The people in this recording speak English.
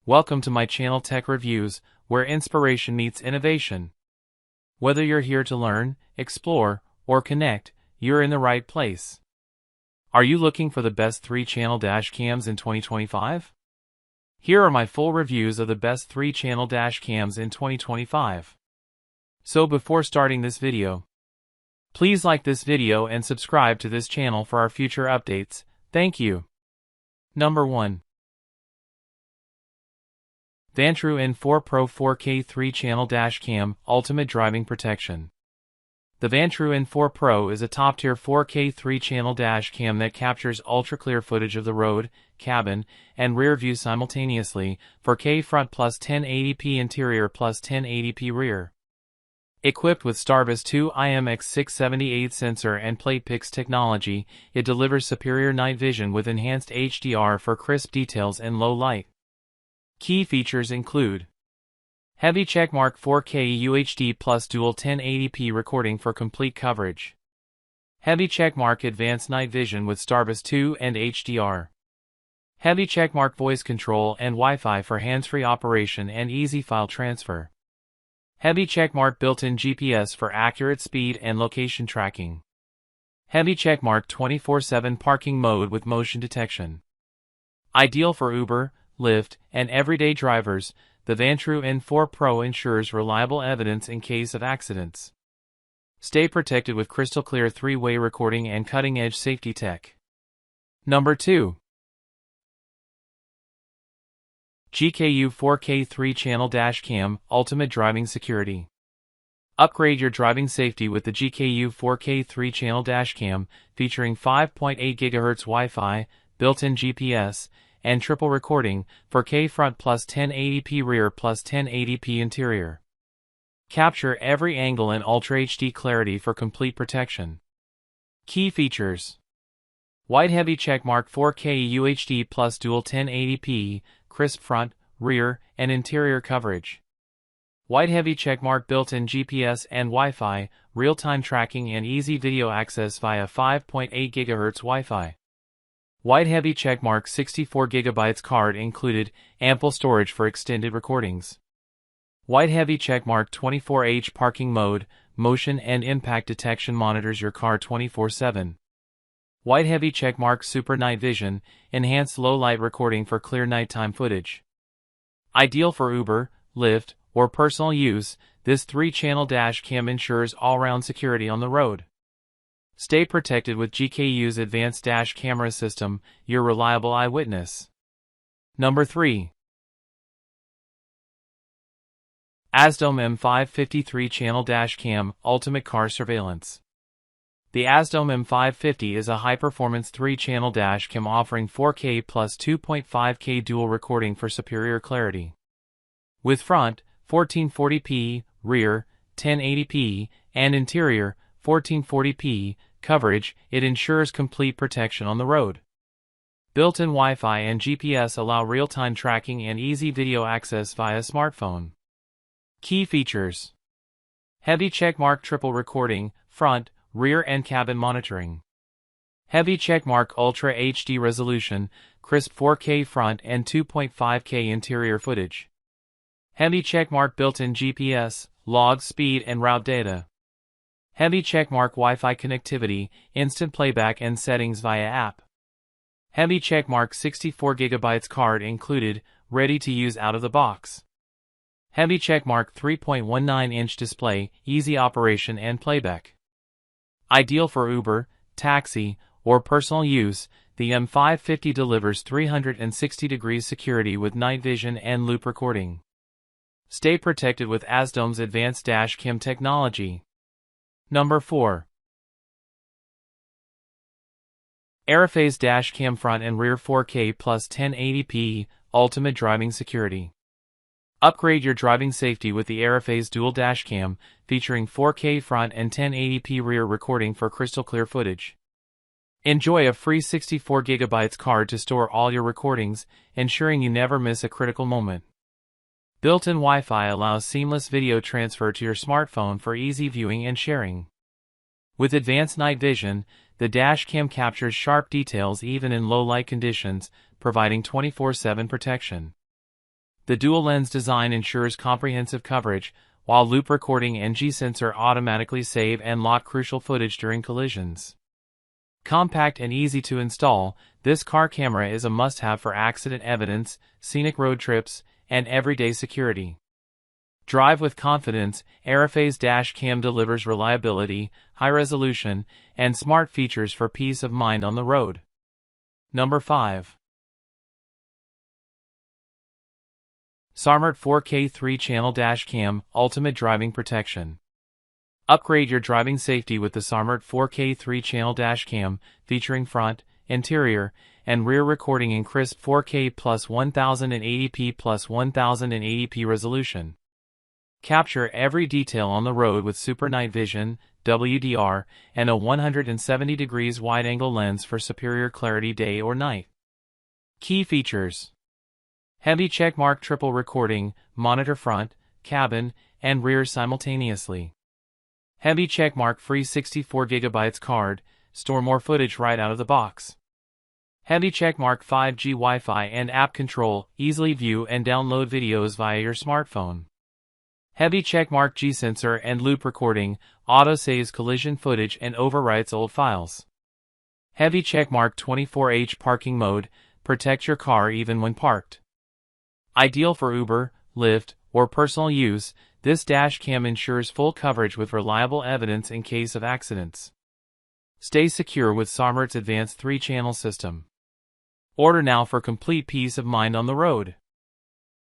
Welcome to my channel Tech Reviews, where inspiration meets innovation. Whether you're here to learn, explore, or connect, you're in the right place. Are you looking for the best 3-channel dash cams in 2025? Here are my full reviews of the best 3-channel dash cams in 2025. So before starting this video, please like this video and subscribe to this channel for our future updates. Thank you. Number 1. Vantrue N4 Pro 4K 3-channel dash cam, ultimate driving protection. The Vantrue N4 Pro is a top-tier 4K 3-channel dash cam that captures ultra-clear footage of the road, cabin, and rear view simultaneously, 4K front plus 1080p interior plus 1080p rear. Equipped with STARVIS 2 IMX678 sensor and PlatePix technology, it delivers superior night vision with enhanced HDR for crisp details in low light. Key features include heavy checkmark 4K UHD plus dual 1080p recording for complete coverage. Heavy checkmark advanced night vision with STARVIS 2 and HDR. Heavy checkmark voice control and Wi-Fi for hands-free operation and easy file transfer. Heavy checkmark built-in GPS for accurate speed and location tracking. Heavy checkmark 24/7 parking mode with motion detection. Ideal for Uber, Lyft, and everyday drivers, the Vantrue N4 Pro ensures reliable evidence in case of accidents. Stay protected with crystal clear 3-way recording and cutting-edge safety tech. Number 2. GKU 4K 3-channel dash cam, ultimate driving security. Upgrade your driving safety with the GKU 4K 3-channel dash cam, featuring 5.8 GHz Wi-Fi, built-in GPS, and triple recording, 4K front plus 1080p rear plus 1080p interior. Capture every angle in Ultra HD clarity for complete protection. Key features: wide heavy checkmark 4K UHD plus dual 1080p, crisp front, rear, and interior coverage. Wide heavy checkmark built-in GPS and Wi-Fi, real-time tracking and easy video access via 5.8 GHz Wi-Fi. Wide heavy checkmark 64 GB card included, ample storage for extended recordings. Wide heavy checkmark 24H parking mode, motion and impact detection monitors your car 24/7. Wide heavy checkmark super night vision, enhanced low light recording for clear nighttime footage. Ideal for Uber, Lyft, or personal use, this 3-channel dash cam ensures all-round security on the road. Stay protected with GKU's advanced dash camera system, your reliable eyewitness. Number 3. Azdome M550 3-channel dash cam, ultimate car surveillance. The Azdome M550 is a high-performance 3-channel dash cam offering 4K plus 2.5K dual recording for superior clarity. With front, 1440p, rear, 1080p, and interior, 1440p, coverage, it ensures complete protection on the road. Built-in Wi-Fi and GPS allow real-time tracking and easy video access via smartphone. Key features: heavy checkmark triple recording, front, rear and cabin monitoring. Heavy checkmark Ultra HD resolution, crisp 4K front and 2.5K interior footage. Heavy checkmark built-in GPS, log speed and route data. Heavy checkmark Wi-Fi connectivity, instant playback and settings via app. Heavy checkmark 64 GB card included, ready to use out of the box. Heavy checkmark 3.19-inch display, easy operation and playback. Ideal for Uber, taxi, or personal use, the M550 delivers 360-degree security with night vision and loop recording. Stay protected with Azdome's advanced dash cam technology. Number 4. ARIFAYZ dash cam front and rear 4K plus 1080p, ultimate driving security. Upgrade your driving safety with the ARIFAYZ dual dash cam, featuring 4K front and 1080p rear recording for crystal clear footage. Enjoy a free 64 GB card to store all your recordings, ensuring you never miss a critical moment. Built-in Wi-Fi allows seamless video transfer to your smartphone for easy viewing and sharing. With advanced night vision, the dash cam captures sharp details even in low light conditions, providing 24/7 protection. The dual-lens design ensures comprehensive coverage, while loop recording and G-sensor automatically save and lock crucial footage during collisions. Compact and easy to install, this car camera is a must-have for accident evidence, scenic road trips, and everyday security. Drive with confidence. ARIFAYZ Dashcam delivers reliability, high resolution, and smart features for peace of mind on the road. Number 5. Sarmert 4K 3-channel Dashcam, ultimate driving protection. Upgrade your driving safety with the Sarmert 4K 3-channel Dashcam, featuring front, interior, and rear recording in crisp 4K plus 1080p plus 1080p resolution. Capture every detail on the road with super night vision, WDR, and a 170 degrees wide-angle lens for superior clarity day or night. Key features: heavy checkmark triple recording, monitor front, cabin, and rear simultaneously. Heavy checkmark free 64GB card, store more footage right out of the box. Heavy checkmark 5G Wi-Fi and app control, easily view and download videos via your smartphone. Heavy checkmark G-sensor and loop recording, auto saves collision footage and overwrites old files. Heavy checkmark 24H parking mode, protect your car even when parked. Ideal for Uber, Lyft, or personal use, this Dashcam ensures full coverage with reliable evidence in case of accidents. Stay secure with Sarmert's advanced 3-channel system. Order now for complete peace of mind on the road.